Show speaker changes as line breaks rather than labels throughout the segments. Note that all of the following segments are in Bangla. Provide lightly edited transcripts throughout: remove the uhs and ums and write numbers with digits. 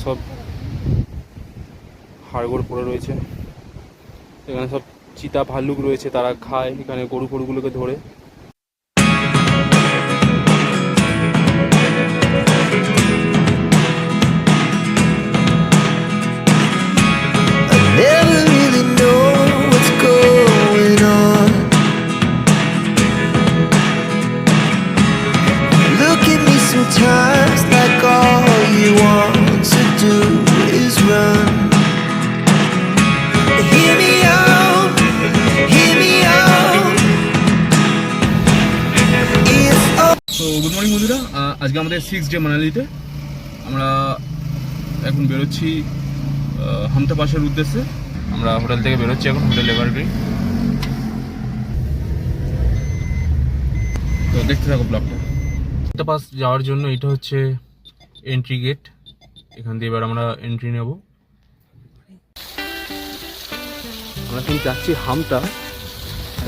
সব হাড়গোড় পড়ে রয়েছে। এখানে সব চিতা ভাল্লুক রয়েছে, তারা খায় এখানে গরু ফরুগুলোকে ধরে।
Never really know what's going on. Look at me sometimes like all you want to do is run. Hear me out, hear me out. If
তো গুড মর্নিং বন্ধুরা, আজকে আমাদের 6 ডে মানালিতে। আমরা এখন বেরোচ্ছি হামটা পাসের উদ্দেশ্যে। আমরা হোটেল থেকে বেরোচ্ছি এখন, হোটেল এভারগ্রিন। তো দেখতে থাকো ব্লগটা। হামটা পাস যাওয়ার জন্য এটা হচ্ছে এন্ট্রি গেট। এখান দিয়ে এবার আমরা এন্ট্রি নেব। আমরা এখন যাচ্ছি হামটা।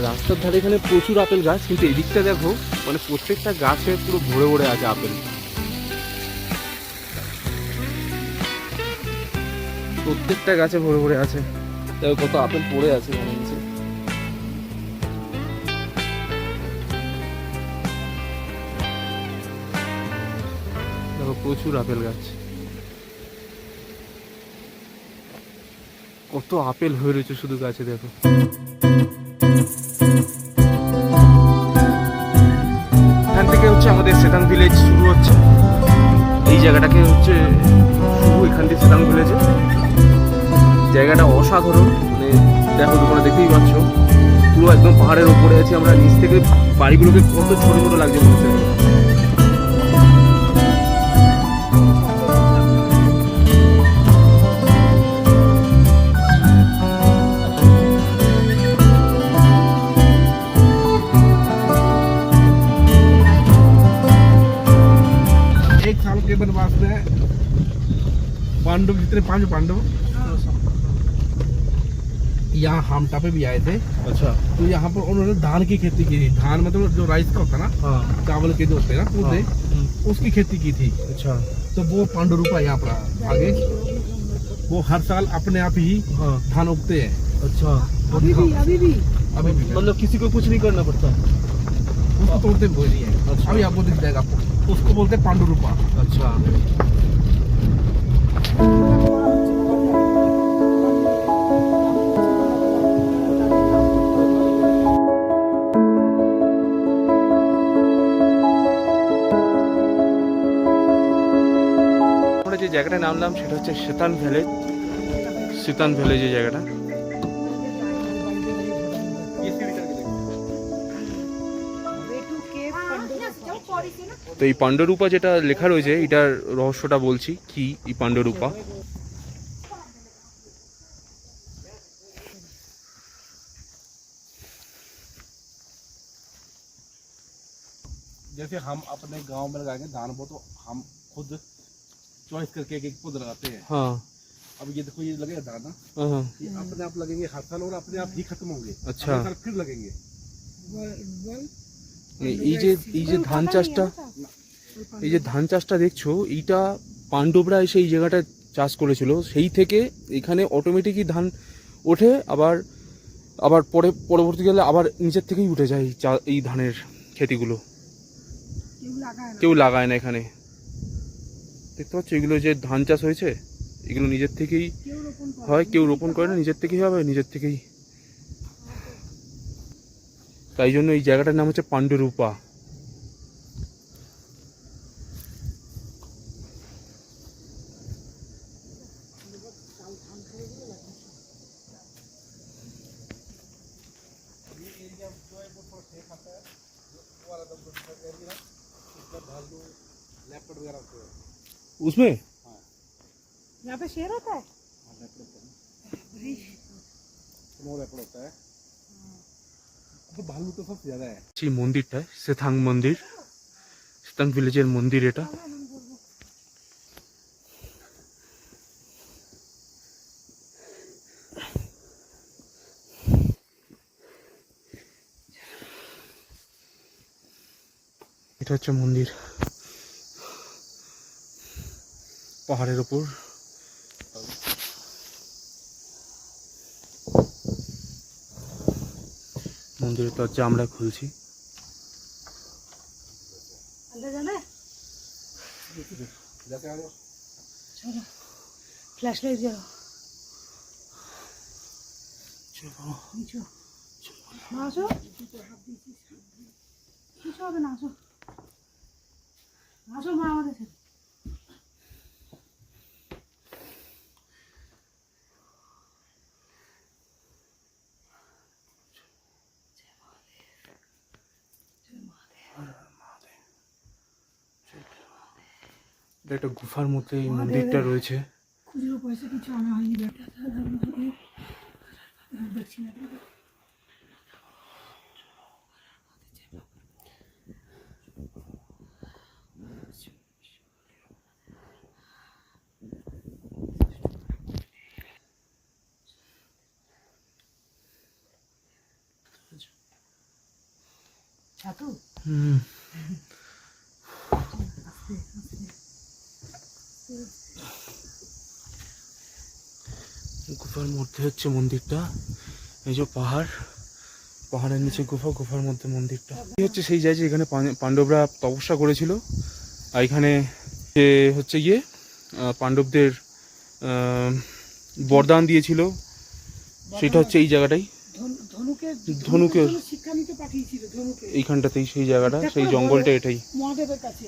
রাস্তার ধারে এখানে প্রচুর আপেল গাছ, কিন্তু এদিকটা দেখো মানে প্রত্যেকটা গাছে পুরো ভরে ভরে আছে আপেল। প্রত্যেকটা গাছে ভরে ভরে আছে, দেখো কত আপেল পড়ে আছে এখানে নিচে। দেখো প্রচুর আপেল গাছ, কত আপেল হয়ে রয়েছে শুধু গাছে। দেখো এখান থেকে হচ্ছে আমাদের সেতাং ভিলেজ শুরু হচ্ছে। এই জায়গাটাকে হচ্ছে শুরু এখান থেকে সেতাং ভিলেজে। জায়গাটা অসাধারণ, মানে দেখো তোমরা দেখতেই পাচ্ছ পুরো একদম পাহাড়ের উপরে আছি আমরা। নিচ থেকে বাড়িগুলোকে কত ছোট ছোট লাগছে মনে হচ্ছে।
एक साल के वनवास में पांडव जितने 5 पांडव यहाँ हामटा पे भी आए थे।
अच्छा,
तो यहाँ पर उन्होंने धान की खेती की थी। धान मतलब जो राइस का होता है ना,
हाँ
चावल के जो होते हैं ना पौधे, उसकी खेती की थी।
अच्छा,
तो वो पांडव रूपा यहाँ पर आगे वो हर साल अपने आप ही
हाँ
धान उगते हैं।
अच्छा।
अभी भी
मतलब किसी को कुछ नहीं करना पड़ता।
उसको तोड़ते हुए नहीं है।
अच्छा।
अभी आपको दिख जाएगा आपको। उसको बोलते हैं पांडव रूपा।
अच्छा, আমরা যে জায়গাটায় নামলাম সেটা হচ্ছে সেতান ভিলেজ। সেতান ভিলেজ এই জায়গাটা। তো এই পাণ্ডরূপা যেটা লেখা রয়েছে এটার রহস্যটা বলছি কি। এই পাণ্ডরূপা
जैसे हम अपने गांव में लगाएंगे धान वो, तो हम खुद चॉइस करके एक पौधा लगाते हैं।
हाँ
अब ये देखो ये लगेगा धान ना,
हाँ,
ये अपने आप लगेंगे हर साल और अपने आप ही खत्म होंगे।
अच्छा।
अगले साल फिर लगेंगे।
এই যে ধান চাষটা, এই যে ধান চাষটা দেখছো, এইটা পাণ্ডবরা এসে এই জায়গাটা চাষ করেছিল। সেই থেকে এখানে অটোমেটিকই ধান ওঠে, আবার আবার পরবর্তীকালে আবার নিচের থেকেই উঠে যায় এই ধানের ক্ষেতিগুলো। কেউ লাগায় না এখানে। দেখতে পাচ্ছ এগুলো যে ধান চাষ হয়েছে, এগুলো নিজের থেকেই হয়, কেউ রোপণ করে না, নিজের থেকেই হবে, নিজের থেকেই। তাই জন্য এই জায়গাটার নাম হচ্ছে পাণ্ডরূপা। उसमें
यहाँ पे शेर होता है।
तो भालू तो सबसे ज्यादा है।
এই মন্দিরটায় সেথাং মন্দির, সেথাং ভিলেজের মন্দির এটা। এটা হচ্ছে মন্দির, পাহাড়ের উপর মন্দিরের দরজা আমরা খুলছি।
अंदर जाना है चलो फ्लैश लाइट जलाओ नीचे ना আসো কিছু হবে না আসো আসো মা আমাদের সাথে
এটা একটা গুফার মধ্যে এই মন্দিরটা রয়েছে।
খুচরো পয়সা কিছু আনা হয়নি বেটা দেখছি না ছাতু
গুফার মধ্যে হচ্ছে মন্দিরটা। এই যে পাহাড়ের নিচে গুফা, গুফার মধ্যে মন্দিরটা। এই হচ্ছে সেই জায়গা যেখানে পাণ্ডবরা তপস্যা করেছিল। আর এখানে যে হচ্ছে গিয়ে পাণ্ডবদের বরদান দিয়েছিল, সেটা হচ্ছে এই জায়গাটাই। ধনুকে
শিক্ষা নিতে পাঠিয়েছিল ধনুকে
এইখানটাতেই সেই জায়গাটা, সেই জঙ্গলটা এটাই
মহাদেবের কাছে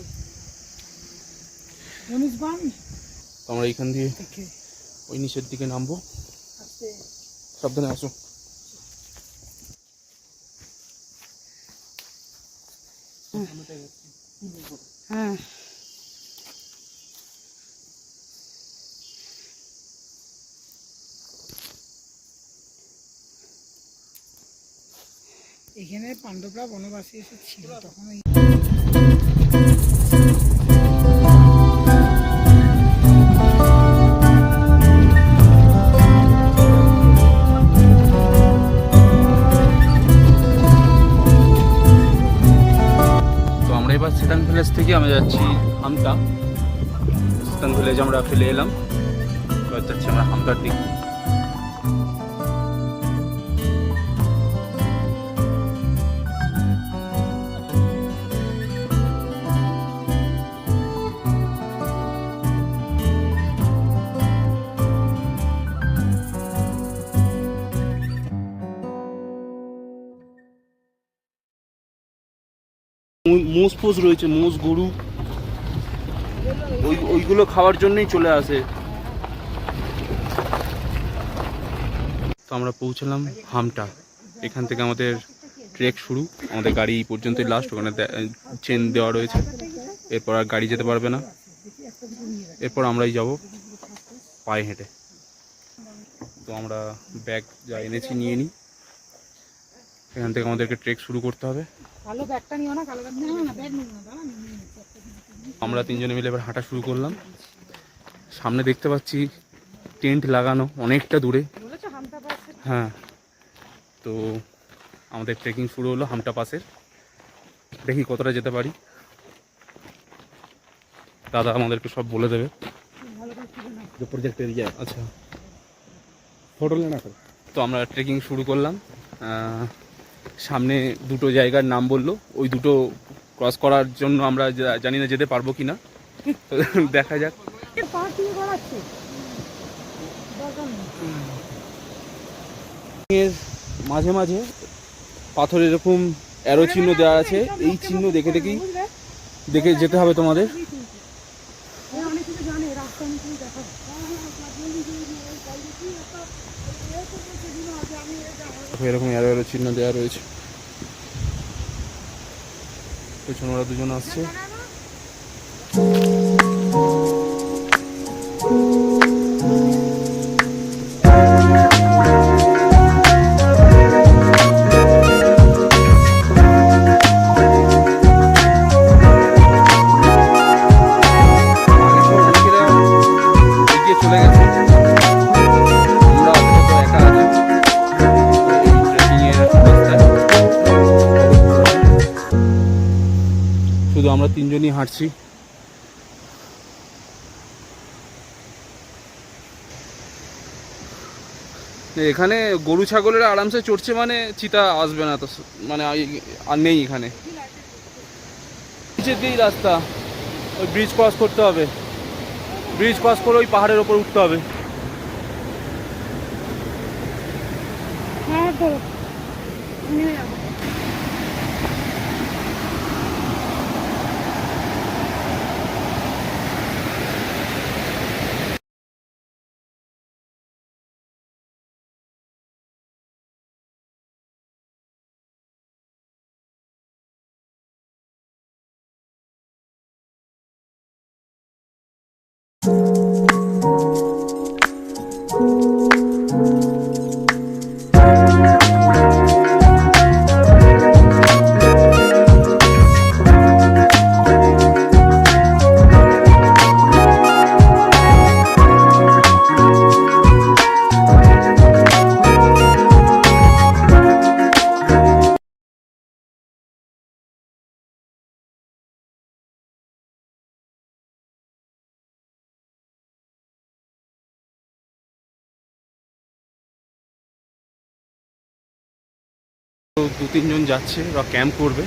ধনুষ বান।
তো আমরা এইখান দিয়ে ওই নিচের দিকে নামবো। সাবধানে আসো।
হ্যাঁ এখানে পাণ্ডবরা বনবাসী এসে ছিল তখন
সিতান ভিলেজ থেকে আমরা যাচ্ছি হামটা। সিতান ভিলেজ আমরা ফেলে এলাম, এবার যাচ্ছি আমরা হামটার দিকে। মোষ ফোষ রয়েছে, মোষ গরু, ওইগুলো খাওয়ার জন্যই চলে আসে। তো আমরা পৌঁছলাম হামটা। এখান থেকে আমাদের ট্রেক শুরু। আমাদের গাড়ি এই পর্যন্তই লাস্ট, ওখানে চেন দেওয়া রয়েছে। এরপর আর গাড়ি যেতে পারবে না, এরপর আমরাই যাব পায়ে হেঁটে। তো আমরা ব্যাগ যা এনেছি নিয়ে নিই, এখান থেকে আমাদেরকে ট্রেক শুরু করতে হবে।
কালো ব্যাগটা নিও না, কালো ব্যাগ নিও না, ব্যাগ নিও না, দাঁড়া নিয়ে
আমরা তিনজনে মিলে এবার হাঁটা শুরু করলাম। সামনে দেখতে পাচ্ছি টেন্ট লাগানো অনেকটা দূরে।
বলেছো হামটা পাশে।
হ্যাঁ, তো আমাদের ট্রেকিং শুরু হলো হামটা পাসের। দেখি কতটা যেতে পারি, দাদা আমাদেরকে সব বলে দেবে।
प्रोजेक्ट एरिया
আচ্ছা,
फोटो लेना सर।
তো আমরা ট্রেকিং শুরু করলাম। সামনে দুটো জায়গার নাম বললো, ওই দুটো ক্রস করার জন্য আমরা জানি না যেতে পারবো কি না, তো দেখা যাক। এর মাঝে মাঝে পাথরে এরকম অ্যারো চিহ্ন দেওয়া আছে, এই চিহ্ন দেখে দেখে যেতে হবে তোমাদের। এরকম অ্যারো চিহ্ন দেওয়া রয়েছে। পেছনে ওরা দুজন আসছে। শুধু আমরা তিনজনই হাঁটছি। এখানে গরু ছাগলের আরামসে চড়ছে, মানে চিতা আসবে না তো, মানে আর নেই এখানে। নিচের দিকেই রাস্তা, ওই ব্রিজ ক্রস করতে হবে, ব্রিজ ক্রস করে ওই পাহাড়ের ওপর উঠতে হবে।
হ্যাঁ ধরো নেমে যাবো।
তো 2-3 জন যাচ্ছে, ওরা ক্যাম্প করবে,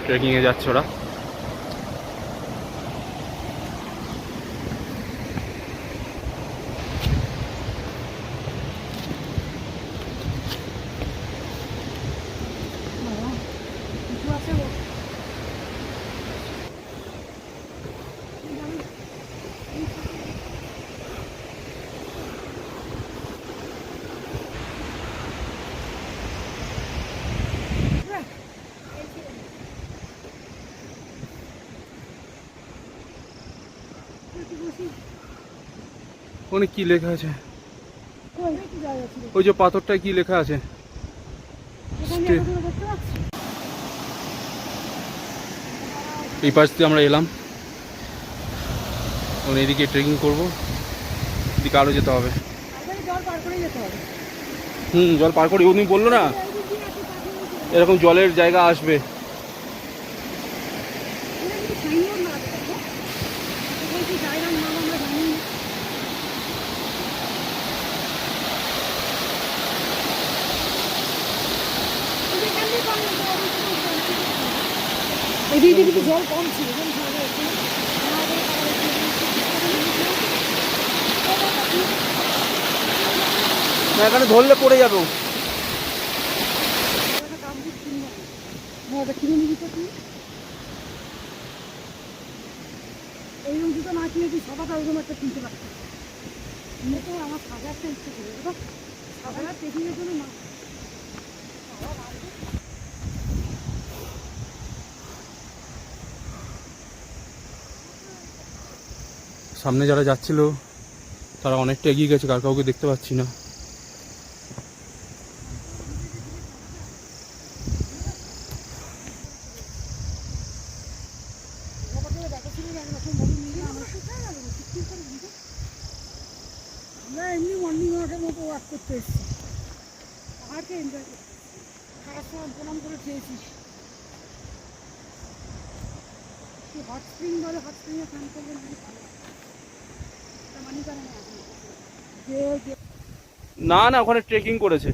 ট্রেকিংয়ে যাচ্ছে ওরা।
কিছু আছে গো।
ওখানে কি লেখা আছে?
কই কি জায়গা ছিল?
ওই যে পাথরটায় কি লেখা আছে?
এখানে
Stay.
এতদূর দেখতে পাচ্ছি।
এই পাশ দিয়ে আমরা এলাম, এখন এদিকে ট্রেকিং করবো, এদিকে আরও যেতে হবে।
তারপরে জল পার করে যেতে হবে।
জল পার করে উনি বললো না এরকম জলের জায়গা আসবে।
এটা কিন্তু সাইনবোর্ড না আছে দেখো। এখানে কি জায়গার নাম আমরা জানি না। এদিকে কিন্তু জল কম ছিল, জল ঝরে একটু।
না, এখানে ধরলে পড়ে যাবে।
এইরকম জুতো না কিনে তুই সাদাটা ওরকম একটা কিনতে পারতিস। কিনে তো আমার সাদা একটা ইচ্ছে ছিল, দেখো সাদা ট্রেকিংয়ের জন্য না।
সামনে যারা যাচ্ছিল তারা অনেকটা এগিয়ে গেছে, কার কাউকে দেখতে পাচ্ছি না।
আমরা এমনি মর্নিং ওয়াকের মতো ওয়াক করতে এসেছি, পাহাড়কে এনজয় করতে। খাওয়ার সময় প্রণাম করে খেয়েছিস। হট স্প্রিং বলে, হট স্প্রিংয়ে স্নান করলে নাকি ভালো লাগে। মানি করে না এখন। যে
না না, ওখানে ট্রেকিং করেছে।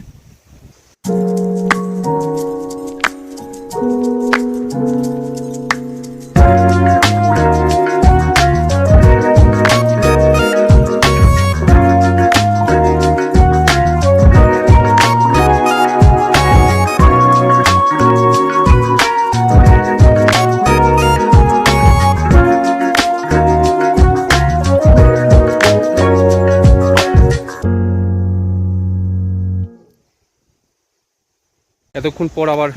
এতক্ষণ পর আবার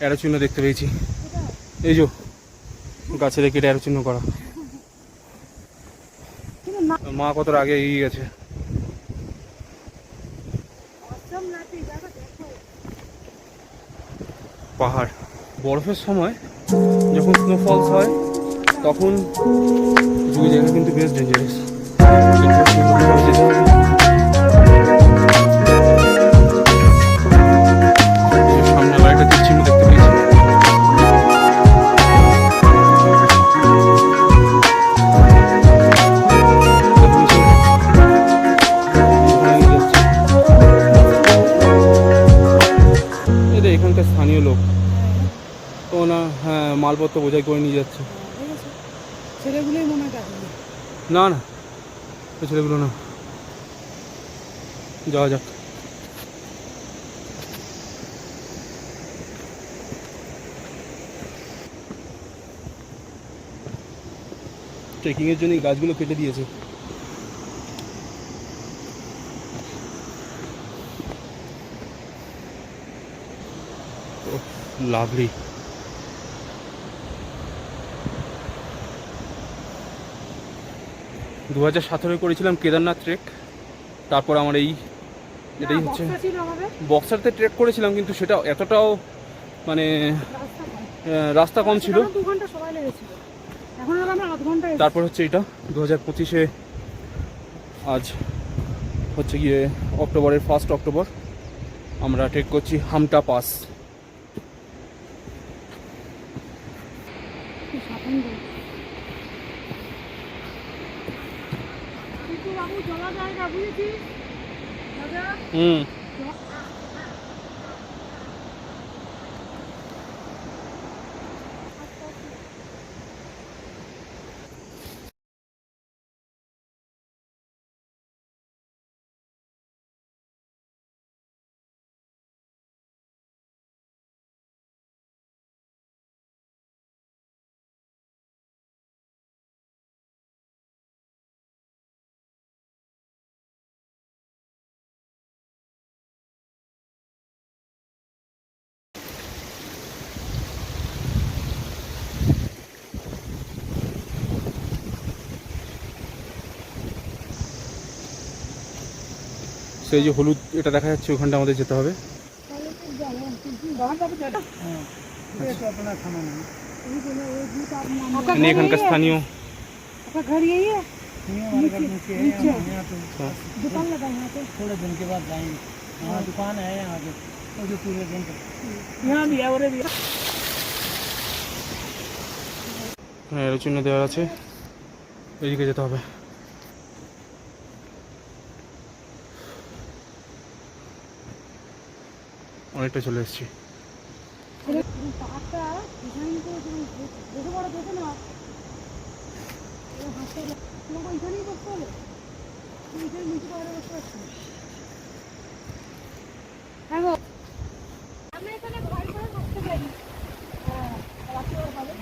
অ্যারো চিহ্ন দেখতে পেয়েছি। এই যে গাছে দেখে এটা অ্যারো চিহ্ন করা।
কিন্তু না
মা কত আগে এগিয়ে গেছে।
অসম লাগে এই জায়গা দেখো।
পাহাড় বরফের সময় যখন স্নোফলস হয় তখন কিছু জায়গা কিন্তু বেশ ডেঞ্জারাস। সামনে আবার একটা তীর চিহ্ন দেখতে পেয়েছি। দেখুন হ্যাঁ মালপত্র বোঝাই করে নিয়ে যাচ্ছে।
দেখেছো ছেলেগুলোই মনে হয় দেখেনি।
না না ওই ছেলেগুলো না, যাওয়া যাক। ট্রেকিংয়ের জন্য এই গাছগুলো কেটে দিয়েছে। লাভলি। 2017 করেছিলাম কেদারনাথ ট্রেক, তারপর আমার এই এটাই
না,
হচ্ছে
বক্সা ছিল আমাদের,
বক্সারতে ট্রেক করেছিলাম, কিন্তু সেটা এতটাও মানে
রাস্তা কম।
রাস্তা কম ছিল।
সেখানে 2 ঘন্টা সময় লেগেছিল, এখন আর আমরা 8 ঘন্টা।
তারপর হচ্ছে এটা 2025-এ, আজ হচ্ছে গিয়ে অক্টোবরের 1 অক্টোবর, আমরা ট্রেক করছি হামটা পাস।
বাবু জলা জায়গা বুঝেছিস দাদা?
হুম। সেই যে হলুদ এটা দেখা যাচ্ছে, ওখানটা আমাদের যেতে হবে। ইনি এখানকার স্থানীয়।
आपका घर यही है?
हमारे घर नीचे है,
नीचे?
हम यहाँ पे
दुकान लगा है यहाँ पे?
थोड़े दिन के बाद जाएंगे। यहाँ दुकान है यहाँ पे, वो जो पूरे दिन पे
यहाँ भी है और भी है।
হ্যাঁ এর চিহ্ন দেওয়া আছে, এদিকে যেতে হবে। অনেকটা চলে এসেছি।
পাহাড়টা ডিজাইন করে দেখে বড় দেখে না, তোমাকে ওইখানেই বসতে হবে, ওইখানে নিচে পাহাড়ে বসতে পারছি। হ্যাঁ গো, আমরা এখানে ভয় করে থাকতে পারি। হ্যাঁ রাত্রে ভালো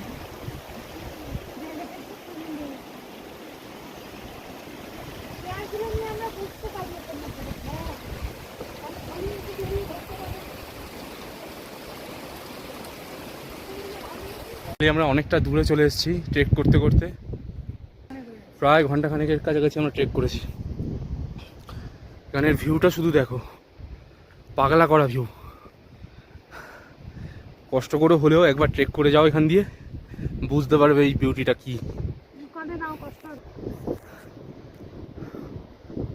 আমরা বুঝতে পারি
আমরা অনেকটা দূরে চলে এসেছি ট্রেক করতে করতে, প্রায় ঘন্টাখানেকের কাছাকাছি আমরা ট্রেক করেছি। এখানের ভিউটা শুধু দেখো, পাগলা করা ভিউ। কষ্ট করে হলেও একবার ট্রেক করে যাও এখান দিয়ে, বুঝতে পারবে এই বিউটিটা কি।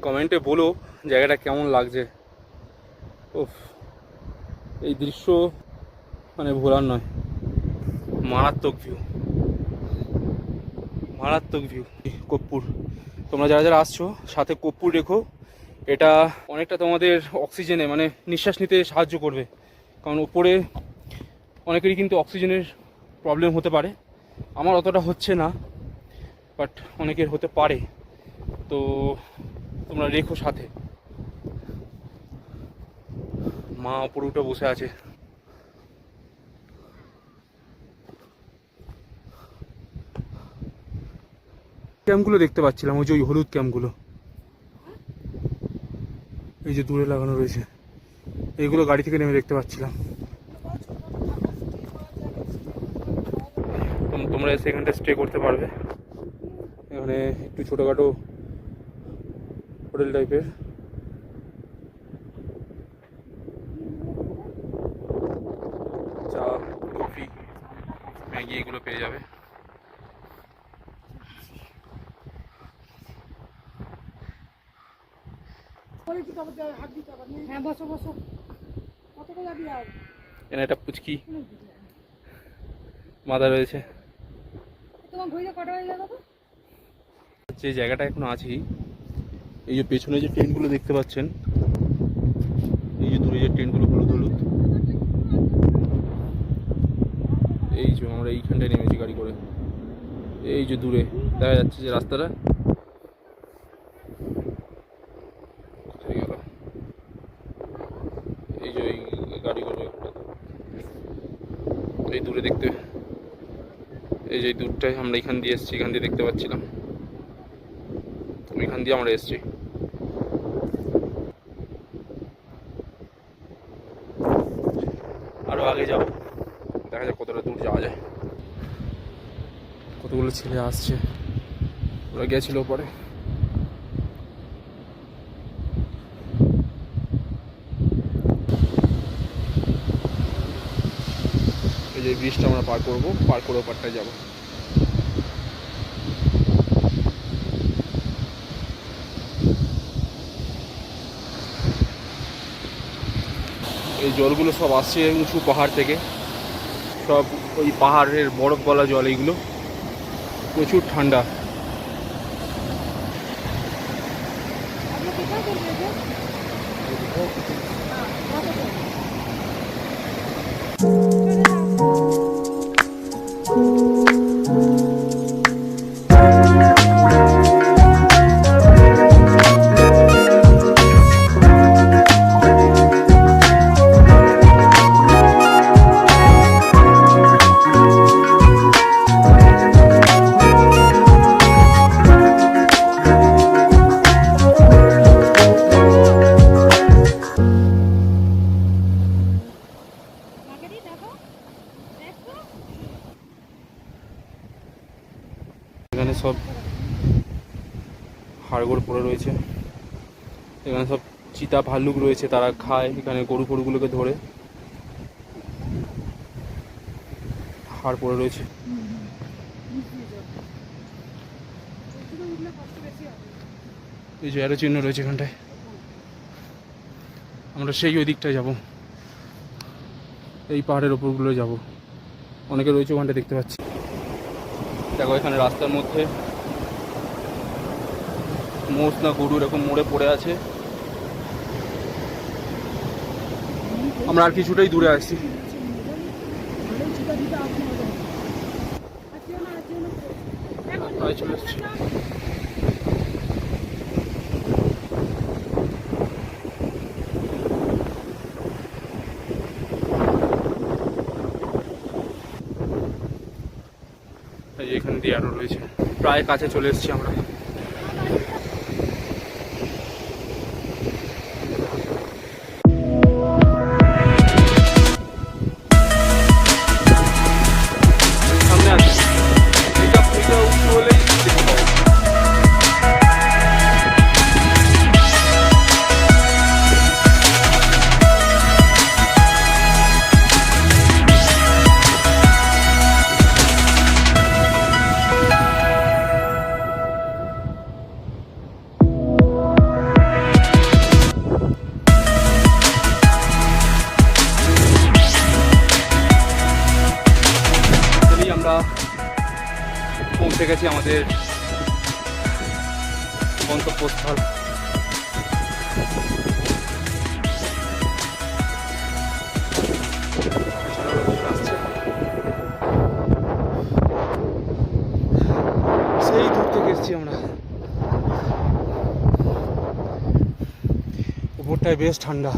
কমেন্টে বলো জায়গাটা কেমন লাগছে। ওফ, এই দৃশ্য মানে ভোলার নয়, মারাত্মক ভিউ, মারাত্মক ভিউ। কর্পূর, তোমরা যারা যারা আসছো সাথে কর্পূর রেখো, এটা অনেকটা তোমাদের অক্সিজেনে মানে নিঃশ্বাস নিতে সাহায্য করবে। কারণ ওপরে অনেকেরই কিন্তু অক্সিজেনের প্রবলেম হতে পারে, আমার অতটা হচ্ছে না, বাট অনেকের হতে পারে, তো তোমরা রেখো সাথে। মা ওপরে উঠে বসে আছে। ক্যাম্পগুলো দেখতে পাচ্ছিলাম, ওই যে ওই হলুদ ক্যাম্পগুলো, এই যে দূরে লাগানো রয়েছে, এইগুলো গাড়ি থেকে নেমে দেখতে পাচ্ছিলাম। তোমরা এসে এখানটা স্টে করতে পারবে। এখানে একটু ছোটোখাটো হোটেল টাইপের, চা, কফি, ম্যাগি এগুলো পেয়ে যাবে।
হ্যাঁ বসো বসো, কত করে যাবি আর?
এখানে একটা পুচকি মাথা রয়েছে।
তোমার ঘুরে কটা হয়ে গেল?
যে জায়গাটা এখন আছি, এই যে পেছনে যে টেন্টগুলো দেখতে পাচ্ছেন, এই যে দূরে যে টেন্টগুলো হলুদ হলুদ, এই যে আমরা এইখানটায় নেমেছি গাড়ি করে, এই যে দূরে দেখা যাচ্ছে যে রাস্তাটা, কোথায় গেল? এই যে ওই গাড়ি করে এই দূরে দেখতে, এই যে দূরটায় আমরা এখান দিয়ে এসেছি, এখান দিয়ে দেখতে পাচ্ছিলাম, এখান দিয়ে আমরা এসেছি। আরো আগে যাব, দেখা যাক কতটা দূর যাওয়া যায়। কতগুলো ছেলে আসছে, ওরা গেছিল পরে। এই যে ব্রিজটা আমরা পার করবো, পার করে ওপারটায় যাবো। এই জলগুলো সব আসছে উঁচু পাহাড় থেকে, সব ওই পাহাড়ের বরফ গলা জল, এইগুলো প্রচুর ঠান্ডা।
আপনি কোথায় করবেন?
এখানে সব হাড়গোড় পড়ে রয়েছে, এখানে সব চিতা ভাল্লুক রয়েছে, তারা খায় এখানে গরু ফরুগুলোকে ধরে, হাড় পড়ে রয়েছে। এই যে আরো চিহ্ন রয়েছে এখানটায়, আমরা সেই ওই দিকটায় যাবো, এই পাহাড়ের ওপরগুলো যাব। অনেকে রয়েছে ওখানটা দেখতে পাচ্ছি। দেখো এখানে রাস্তার মধ্যে মোষ না গরু এরকম মোড়ে পড়ে আছে। আমরা আর কিছুটাই দূরে আসছি। প্রায় চলে এসছি। এখান দিয়ে আরো রয়েছে, প্রায় কাছে চলে এসেছি আমরা। সামনে আছে এটা উঁচু হলেই দেখতে পাবো। আমরা পৌঁছে গেছি আমাদের গন্তব্যস্থল। সেই দূর থেকে এসেছি আমরা, উপরটায় বেশ ঠান্ডা,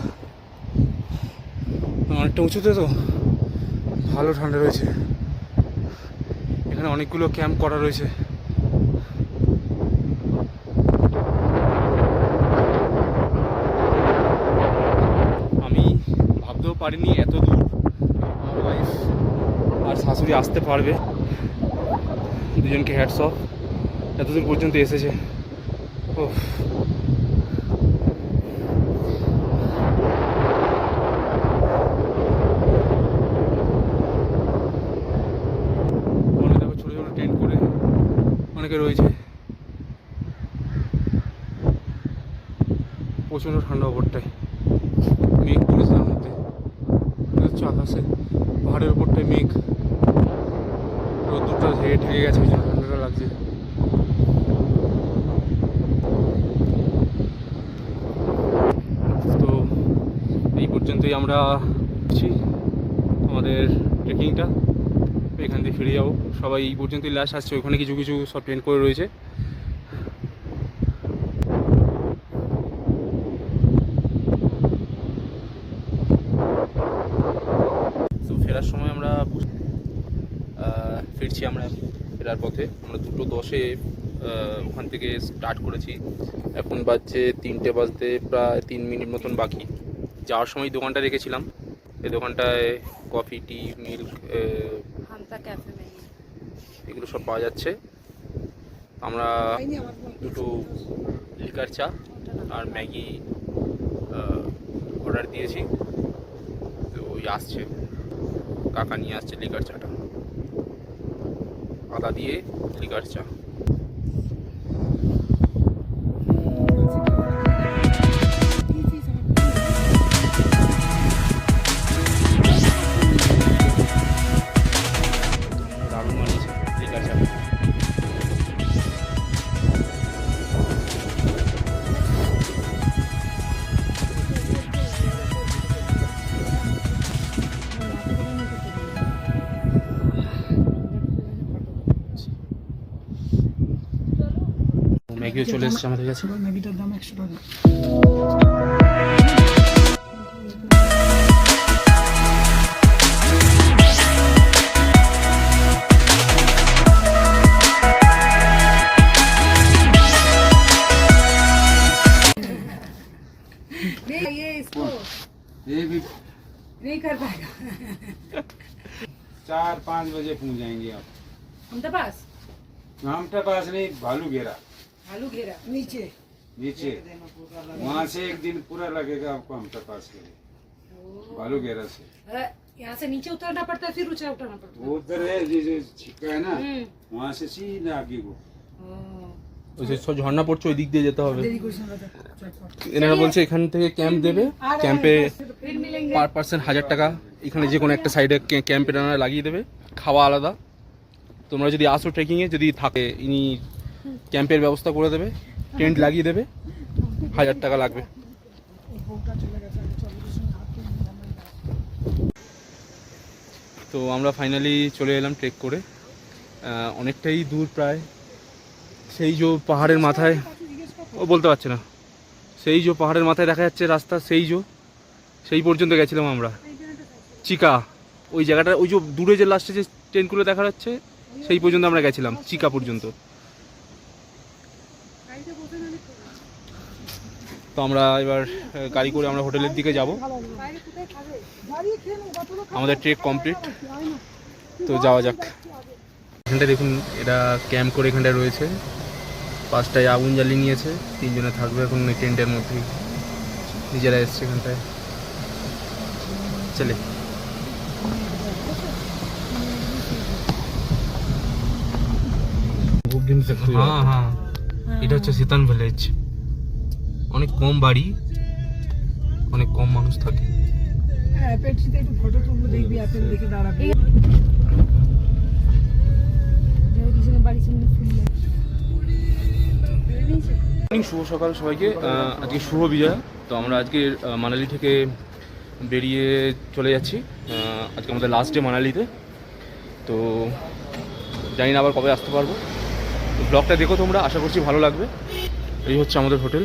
অনেকটা উঁচুতে তো ভালো ঠান্ডা রয়েছে। এখানে অনেকগুলো ক্যাম্প করা রয়েছে। আমি ভাবতেও পারিনি এত দূর আমার ওয়াইফ আর শাশুড়ি আসতে পারবে। দুজনকে হ্যাটস অফ, এত দূর পর্যন্ত এসেছে। ওহ, অনেকে রয়েছে, প্রচণ্ড ঠান্ডা ওপরটায়, মেঘ পড়েছে তার মধ্যে, হচ্ছে আকাশে পাহাড়ের ওপরটায় মেঘ, রোদ্দুরটা ঢেকে গেছে, ওই জন্য ঠান্ডাটা লাগছে। তো এই পর্যন্তই আমরা আমাদের ট্রেকিংটা। এখান থেকে ফিরে যাবো। সবাই এই পর্যন্তই লাস্ট আসছে, ওখানে কিছু কিছু সব ট্রেন করে রয়েছে। তো ফেরার সময় আমরা ফিরছি, আমরা ফেরার পথে আমরা 2:10-এ ওখান থেকে স্টার্ট করেছি। এখন বাজছে 3টে বাজতে প্রায় 3 মিনিট মতন বাকি। যাওয়ার সময় দোকানটা রেখেছিলাম, এই দোকানটায় কফি, টি, মিল্ক, এগুলো সব পাওয়া যাচ্ছে। আমরা দুটো লিকার চা আর ম্যাগি অর্ডার দিয়েছি। তো ওই আসছে, কাকা নিয়ে আসছে লিকার চাটা, আদা দিয়ে লিকার চা। দারুণ বানিয়েছে লিকার চা। ম্যাগিও চলে এসছে আমাদের কাছে।
ম্যাগিটার দাম 100 টাকা। ये इसको
ये भी
नहीं कर पाएगा
4-5 बजे पहुंच जाएंगे आप।
हमसे पास
हमटे पास नहीं, भालू घेरा
आलू घेरा नीचे
नीचे, वहाँ से एक दिन पूरा लगेगा आपको हमटे पास के लिए, भालू घेरा से।
यहाँ से नीचे उतरना पड़ता है, फिर ऊंचा उतरना पड़ता
वो उधर है जो छिक्का है ना, वहाँ से सीधा आगे को।
ওই যে সব ঝর্ণা পড়ছে, ওই দিক দিয়ে যেতে হবে।
है।
এনারা বলছে এখান থেকে ক্যাম্প দেবে, ক্যাম্পে
फिर मिलेंगे।
পার পার্সন 1000 টাকা। এখানে যে কোনো একটা সাইডে ক্যাম্পের এনারা লাগিয়ে দেবে, খাওয়া আলাদা। তোমরা যদি আসো ট্রেকিংয়ে, যদি থাকে ইনি ক্যাম্পের ব্যবস্থা করে দেবে, টেন্ট লাগিয়ে দেবে, 1000 টাকা লাগবে। তো আমরা ফাইনালি চলে এলাম ট্রেক করে। অনেকটাই দূর, প্রায় সেই যে পাহাড়ের মাথায়, ও বলতে পারছে না, সেই যে পাহাড়ের মাথায় দেখা যাচ্ছে রাস্তা, সেই পর্যন্ত গেছিলাম আমরা। চিকা ওই জায়গাটা, ওই যে দূরে যে লাস্টে যে ট্রেনগুলো দেখা যাচ্ছে, সেই পর্যন্ত আমরা গেছিলাম, চিকা পর্যন্ত। তো আমরা এবার গাড়ি করে আমরা হোটেলের দিকে যাব। আমাদের ট্রেক কমপ্লিট, তো যাওয়া যাক। এখানটায় দেখুন, এরা ক্যাম্প করে এখানটায় রয়েছে, 5টায় আগুন জ্বালিয়ে নিয়েছে, 3 জনে থাকবে এখন ওই টেন্টের মধ্যেই। নিজেরা এসছে এখানটায়, চলে। হ্যাঁ হ্যাঁ, এটা হচ্ছে সিতান ভিলেজ। অনেক কম বাড়ি, অনেক কম মানুষ থাকে।
অ্যাপেলটিতে একটু ফটো তুলবো, দেখবি অ্যাপেল দেখে দাঁড়াবে। বাড়ির সামনে ফুল
শুভ সকাল সবাইকে। আজকে শুভ বিজয়া। তো আমরা আজকে মানালি থেকে বেরিয়ে চলে যাচ্ছি। আজকে আমাদের লাস্ট ডে মানালিতে। তো জানি না আবার কবে আসতে পারবো। ব্লগটা দেখো তোমরা, আশা করছি ভালো লাগবে। এই হচ্ছে আমাদের হোটেল।